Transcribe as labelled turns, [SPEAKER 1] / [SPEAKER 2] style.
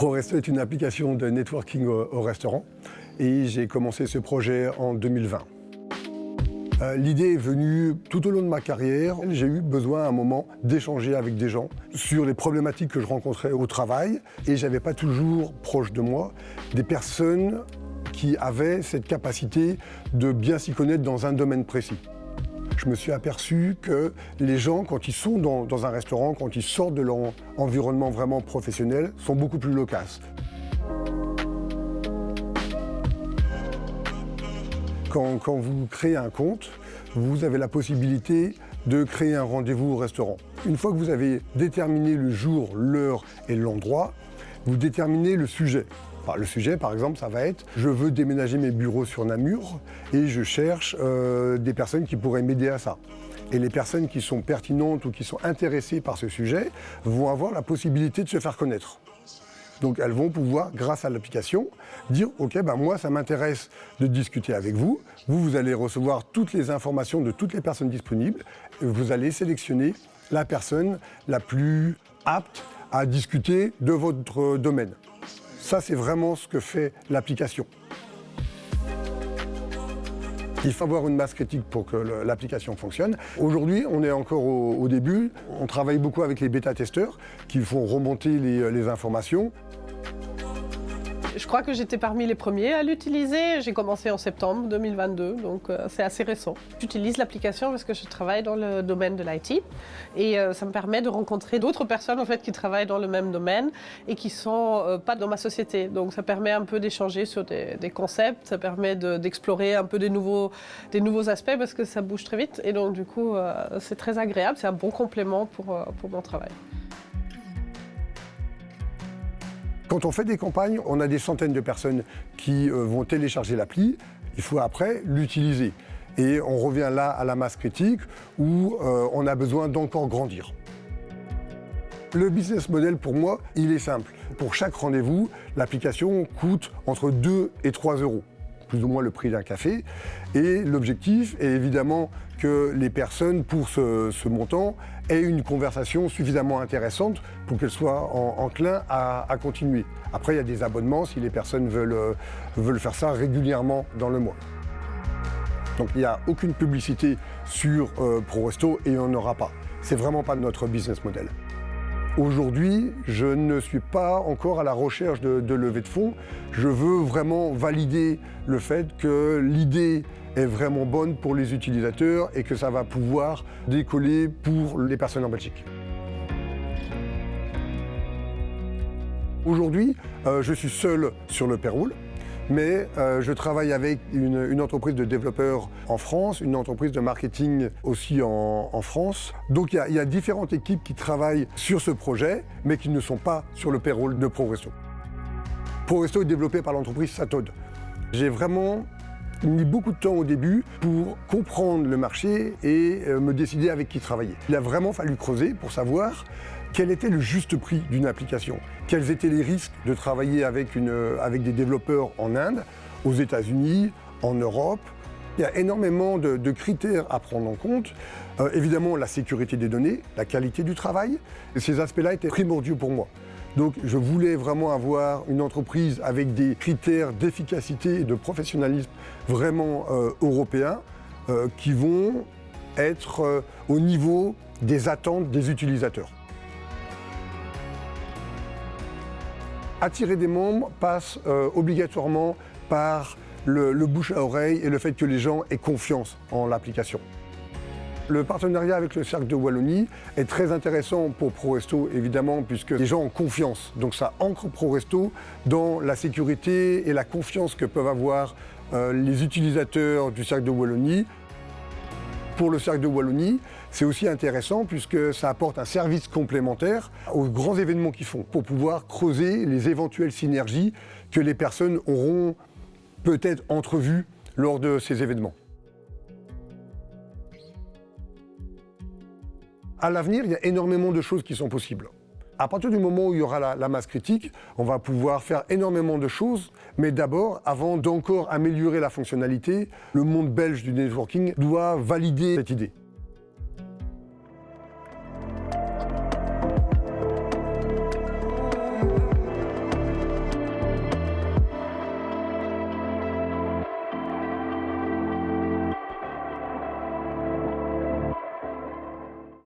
[SPEAKER 1] ProResto est une application de networking au restaurant et j'ai commencé ce projet en 2020. L'idée est venue tout au long de ma carrière. J'ai eu besoin à un moment d'échanger avec des gens sur les problématiques que je rencontrais au travail et j'avais pas toujours proche de moi des personnes qui avaient cette capacité de bien s'y connaître dans un domaine précis. Je me suis aperçu que les gens, quand ils sont dans un restaurant, quand ils sortent de leur environnement vraiment professionnel, sont beaucoup plus loquaces. Quand vous créez un compte, vous avez la possibilité de créer un rendez-vous au restaurant. Une fois que vous avez déterminé le jour, l'heure et l'endroit, vous déterminez le sujet. Enfin, le sujet, par exemple, ça va être « je veux déménager mes bureaux sur Namur et je cherche des personnes qui pourraient m'aider à ça ». Et les personnes qui sont pertinentes ou qui sont intéressées par ce sujet vont avoir la possibilité de se faire connaître. Donc elles vont pouvoir, grâce à l'application, dire « ok, moi ça m'intéresse de discuter avec vous ». Vous allez recevoir toutes les informations de toutes les personnes disponibles et vous allez sélectionner la personne la plus apte à discuter de votre domaine. Ça, c'est vraiment ce que fait l'application. Il faut avoir une masse critique pour que l'application fonctionne. Aujourd'hui, on est encore au début. On travaille beaucoup avec les bêta-testeurs qui font remonter les informations.
[SPEAKER 2] Je crois que j'étais parmi les premiers à l'utiliser. J'ai commencé en septembre 2022, donc c'est assez récent. J'utilise l'application parce que je travaille dans le domaine de l'IT et ça me permet de rencontrer d'autres personnes en fait, qui travaillent dans le même domaine et qui ne sont pas dans ma société. Donc ça permet un peu d'échanger sur des concepts, ça permet d'explorer un peu des nouveaux aspects parce que ça bouge très vite et donc du coup c'est très agréable, c'est un bon complément pour mon travail.
[SPEAKER 1] Quand on fait des campagnes, on a des centaines de personnes qui vont télécharger l'appli. Il faut après l'utiliser. Et on revient là à la masse critique où on a besoin d'encore grandir. Le business model, pour moi, il est simple. Pour chaque rendez-vous, l'application coûte entre 2 et 3 euros, plus ou moins le prix d'un café. Et l'objectif est évidemment que les personnes, pour ce montant, aient une conversation suffisamment intéressante pour qu'elles soient enclins à continuer. Après, il y a des abonnements si les personnes veulent faire ça régulièrement dans le mois. Donc il n'y a aucune publicité sur ProResto et il n'y en aura pas. C'est vraiment pas notre business model. Aujourd'hui, je ne suis pas encore à la recherche de levée de fonds. Je veux vraiment valider le fait que l'idée est vraiment bonne pour les utilisateurs et que ça va pouvoir décoller pour les personnes en Belgique. Aujourd'hui, je suis seul sur le payroll, mais je travaille avec une entreprise de développeurs en France, une entreprise de marketing aussi en France. Donc il y a différentes équipes qui travaillent sur ce projet, mais qui ne sont pas sur le payroll de ProResto. ProResto est développé par l'entreprise Satod. J'ai vraiment mis beaucoup de temps au début pour comprendre le marché et me décider avec qui travailler. Il a vraiment fallu creuser pour savoir quel était le juste prix d'une application, quels étaient les risques de travailler avec des développeurs en Inde, aux États-Unis, en Europe. Il y a énormément de critères à prendre en compte. Évidemment, la sécurité des données, la qualité du travail. Et ces aspects-là étaient primordiaux pour moi. Donc je voulais vraiment avoir une entreprise avec des critères d'efficacité et de professionnalisme vraiment européens qui vont être au niveau des attentes des utilisateurs. Attirer des membres passe obligatoirement par le bouche à oreille et le fait que les gens aient confiance en l'application. Le partenariat avec le Cercle de Wallonie est très intéressant pour ProResto, évidemment, puisque les gens ont confiance. Donc ça ancre ProResto dans la sécurité et la confiance que peuvent avoir les utilisateurs du Cercle de Wallonie. Pour le Cercle de Wallonie, c'est aussi intéressant puisque ça apporte un service complémentaire aux grands événements qu'ils font pour pouvoir creuser les éventuelles synergies que les personnes auront peut-être entrevues lors de ces événements. À l'avenir, il y a énormément de choses qui sont possibles. À partir du moment où il y aura la masse critique, on va pouvoir faire énormément de choses, mais d'abord, avant d'encore améliorer la fonctionnalité, le monde belge du networking doit valider cette idée.